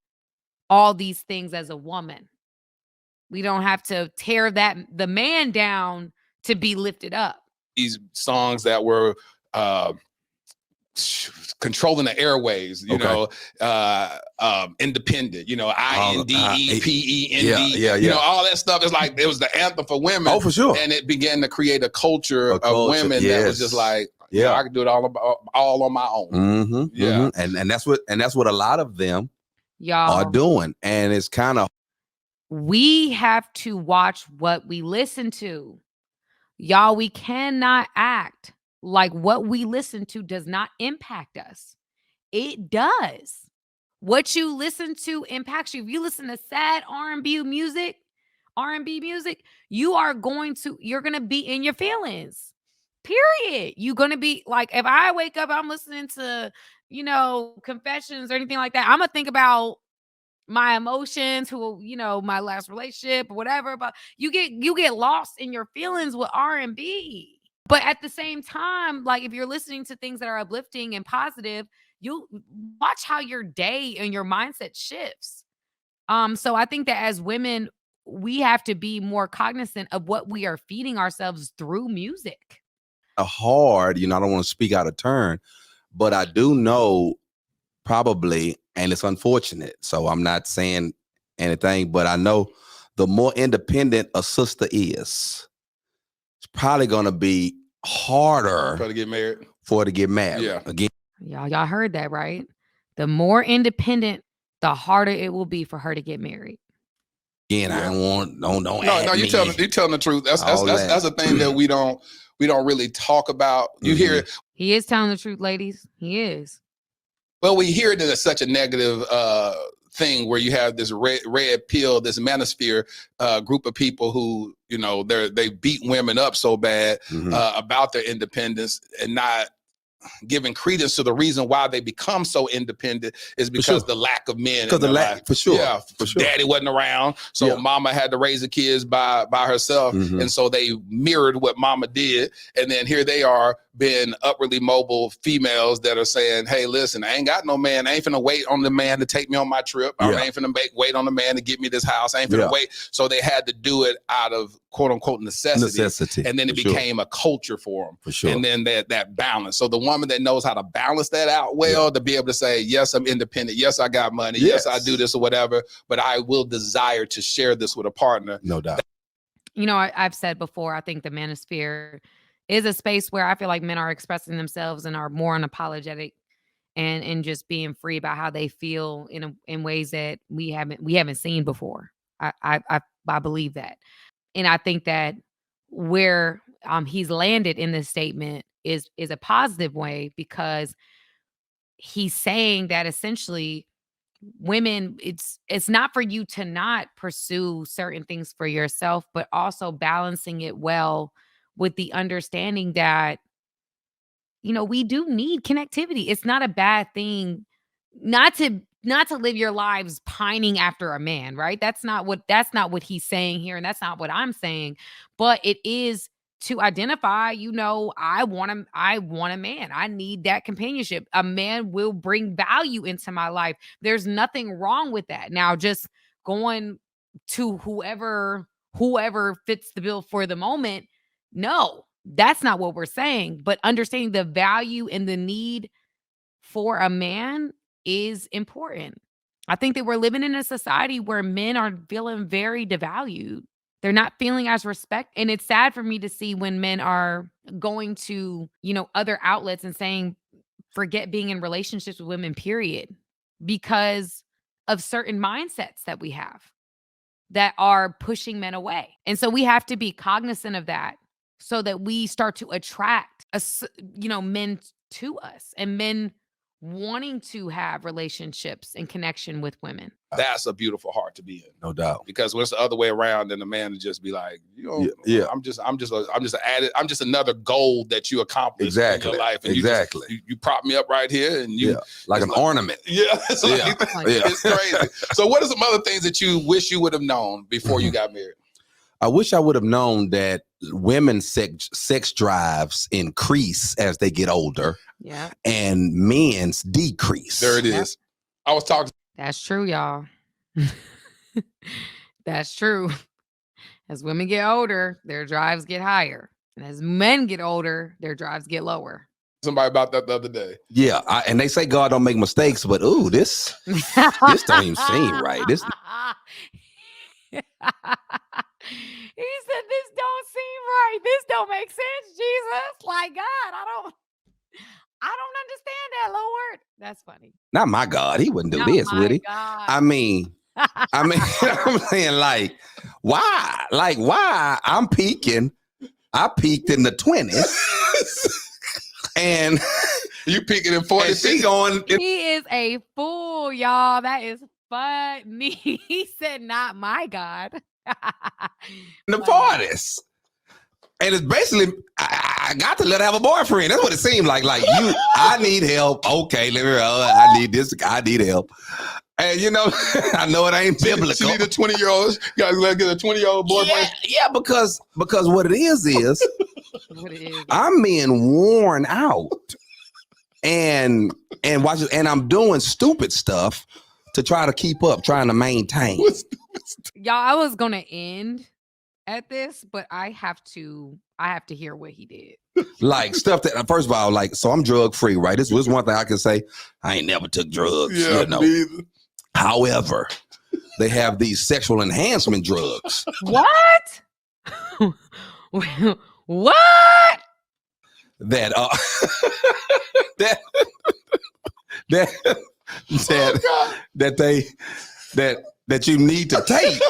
all these things as a woman. We don't have to tear the man down to be lifted up. These songs that were controlling the airways, independent, INDEPEND, yeah. All that stuff is like, it was the anthem for women. Oh, for sure. And it began to create a culture of women that was just like, I can do it all on my own. Mm-hmm, yeah. Mm-hmm. And that's what a lot of them Y'all are doing. And it's kind of, we have to watch what we listen to. Y'all, we cannot act like what we listen to does not impact us. It does. What you listen to impacts you. If you listen to sad R&B music, you're going to be in your feelings. Period. You're going to be like, if I wake up, I'm listening to, confessions or anything like that, I'm going to think about my emotions, my last relationship or whatever. But you get lost in your feelings with R&B. But at the same time, like, if you're listening to things that are uplifting and positive, you watch how your day and your mindset shifts. So I think that as women, we have to be more cognizant of what we are feeding ourselves through music. Hard, I don't want to speak out of turn, but I do know probably, and it's unfortunate, so I'm not saying anything, but I know the more independent a sister is, it's probably going to be harder for her to get married. Yeah. Again, y'all heard that, right? The more independent, the harder it will be for her to get married. Again, I don't No, you're telling the truth. That's the thing that we don't really talk about. You hear it. He is telling the truth, ladies. He is. Well, we hear it as such a negative thing where you have this red pill, this manosphere group of people who, they beat women up so bad about their independence and not giving credence to the reason why they become so independent is because the lack of men. Because the lack, for sure. Yeah, for sure. Daddy wasn't around, so mama had to raise the kids by herself, and so they mirrored what mama did. And then here they are, being upwardly mobile females that are saying, "Hey, listen, I ain't got no man. I ain't finna wait on the man to take me on my trip. I ain't finna wait on the man to get me this house. I ain't finna wait." So they had to do it out of quote unquote necessity. And then it became a culture for them. For sure. And then that balance. So the woman that knows how to balance that out well, to be able to say, yes, I'm independent. Yes, I got money. Yes, I do this or whatever, but I will desire to share this with a partner. No doubt. I've said before, I think the manosphere is a space where I feel like men are expressing themselves and are more unapologetic and just being free about how they feel in ways that we haven't seen before. I believe that. And I think that where he's landed in this statement is a positive way, because he's saying that essentially women, it's not for you to not pursue certain things for yourself, but also balancing it well with the understanding that, we do need connectivity. It's not a bad thing not to live your lives pining after a man, right? That's not what he's saying here, and that's not what I'm saying. But it is to identify, I want a man. I need that companionship. A man will bring value into my life. There's nothing wrong with that. Now, just going to whoever fits the bill for the moment, no, that's not what we're saying. But understanding the value and the need for a man is important. I think that we're living in a society where men are feeling very devalued. They're not feeling as respect. And it's sad for me to see when men are going to, other outlets and saying, forget being in relationships with women, period, because of certain mindsets that we have that are pushing men away. And so we have to be cognizant of that so that we start to attract, men to us, and men wanting to have relationships and connection with women. That's a beautiful heart to be in. No doubt. Because when it's the other way around, then the man would just be like, I'm just another goal that you accomplished in your life. And you prop me up right here, and like an ornament. It's crazy. So what are some other things that you wish you would have known before you got married? I wish I would have known that women's sex drives increase as they get older. Yeah. And men's decrease. There it is. I was talking. That's true, y'all. That's true. As women get older, their drives get higher. And as men get older, their drives get lower. Somebody about that the other day. Yeah. And they say God don't make mistakes, but this don't even seem right. This. He said, this don't seem right. This don't make sense, Jesus. Like, God, I don't understand that, Lord. That's funny. Not my God. He wouldn't do this, would he? God. I mean, I'm saying, like, why? Like, why? I'm peaking. I peaked in the 20s. And you peaking in 40. He is a fool, y'all. That is funny. He said, not my God. In the 40s. And it's basically, I got to let her have a boyfriend. That's what it seemed like. Like, I need help. Okay, let me, I need this. I need help. And, I know it ain't biblical. She need a 20-year-old. You got to get a 20-year-old boyfriend. Yeah, because what it is I'm being worn out. And I'm doing stupid stuff to try to keep up, trying to maintain. Y'all, I was going to end at this, but I have to hear what he did. Like stuff that, first of all, like, so I'm drug free, right? This was one thing I can say. I ain't never took drugs. However, they have these sexual enhancement drugs. What? What? That that you need to take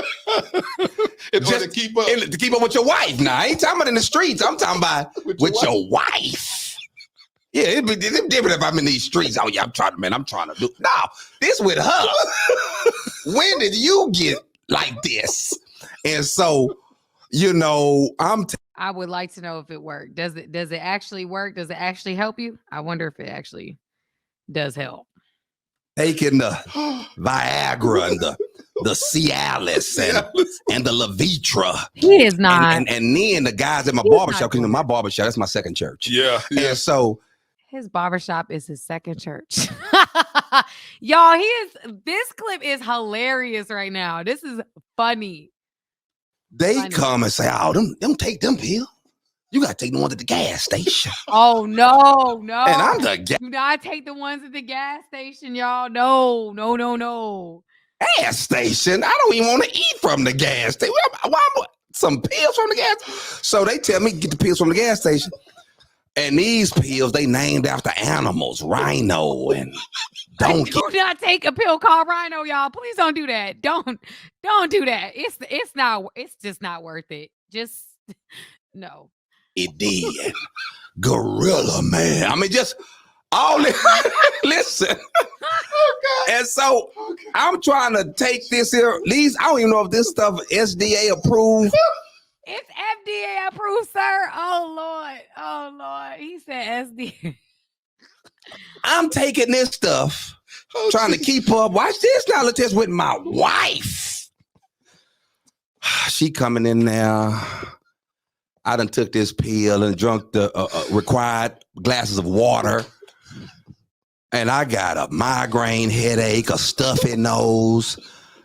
in order to keep up. To keep up with your wife. Now, I ain't talking about in the streets. I'm talking about with your wife. Yeah, it'd be different if I'm in these streets. Oh yeah, I'm trying to do. No, this with her. When did you get like this? And so, I would like to know if it worked. Does it actually work? Does it actually help you? I wonder if it actually does help. Taking the Viagra and the Cialis and the Levitra. He is not. And then the guys at my barbershop, because my barbershop, that's my second church. Yeah. And so his barbershop is his second church. Y'all, this clip is hilarious right now. This is funny. They come and say, oh, them take them pills. You got to take the ones at the gas station. Oh, no. And I'm the Do not take the ones at the gas station, y'all. No. Gas station? I don't even want to eat from the gas station. Why some pills from the gas? So they tell me get the pills from the gas station. And these pills, they named after animals, rhino and donkey. Do not take a pill called rhino, y'all. Please don't do that. Don't do that. It's just not worth it. Just no. It did. Gorilla Man. I mean, just all this. Listen. And so I'm trying to take this here. These, I don't even know if this stuff SDA approved. It's FDA approved, sir. Oh Lord. He said SDA. I'm taking this stuff, trying to keep up. Watch this now. Let's test with my wife. She coming in there. I done took this pill and drunk the required glasses of water. And I got a migraine headache, a stuffy nose.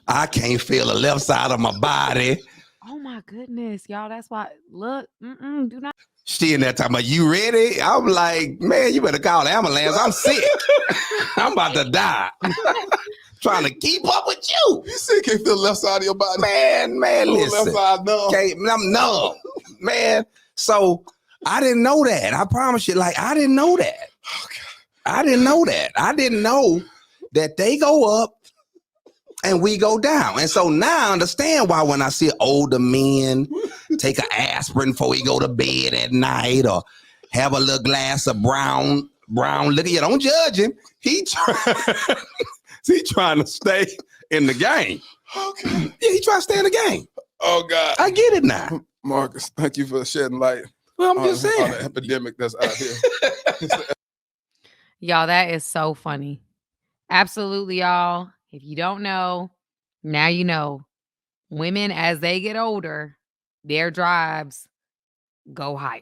I can't feel the left side of my body. Oh my goodness, y'all. That's why, look, do not. She in there talking about, you ready? I'm like, man, you better call the ambulance. I'm sick. I'm about to die. Trying to keep up with you. You said can't feel the left side of your body. Man, listen. Left side numb. I'm numb. Man, so I didn't know that. I promise you, like, I didn't know that. Okay. I didn't know that. I didn't know that they go up and we go down. And so now I understand why when I see older men take an aspirin before he go to bed at night or have a little glass of brown brown looking. You don't judge him. He trying to stay in the game. Okay. Yeah, he trying to stay in the game. Oh God. I get it now. Marcus, thank you for shedding light Well, I'm just on saying. the epidemic that's out here. Y'all, that is so funny. Absolutely, y'all. If you don't know, now you know. Women, as they get older, their drives go higher.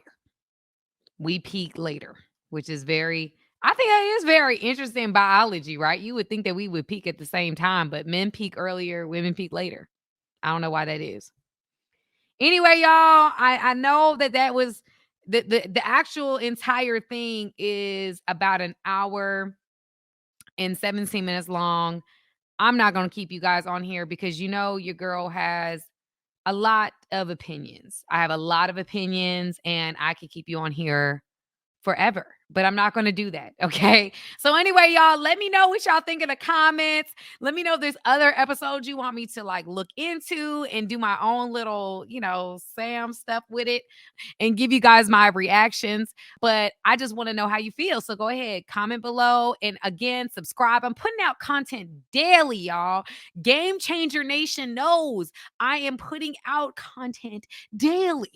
We peak later, which is I think it is very interesting biology, right? You would think that we would peak at the same time, but men peak earlier, women peak later. I don't know why that is. Anyway, y'all, I know that was the actual entire thing is about an hour and 17 minutes long. I'm not going to keep you guys on here because your girl has a lot of opinions. I have a lot of opinions and I could keep you on here forever, but I'm not going to do that. Okay. So anyway, y'all, let me know what y'all think in the comments. Let me know if there's other episodes you want me to look into and do my own little, Sam stuff with it and give you guys my reactions. But I just want to know how you feel. So go ahead, comment below. And again, subscribe. I'm putting out content daily, y'all. Game Changer Nation knows I am putting out content daily.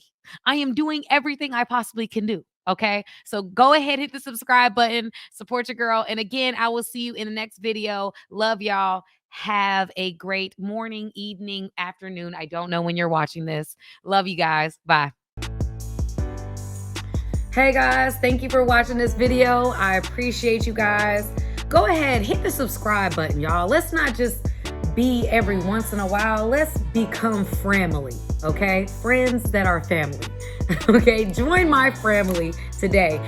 I am doing everything I possibly can do. Okay, so go ahead, hit the subscribe button, support your girl. And again, I will see you in the next video. Love y'all. Have a great morning, evening, afternoon. I don't know when you're watching this. Love you guys. Bye. Hey guys, thank you for watching this video. I appreciate you guys. Go ahead, hit the subscribe button, y'all. Let's not just be every once in a while. Let's become family, okay? Friends that are family. Okay, join my family today.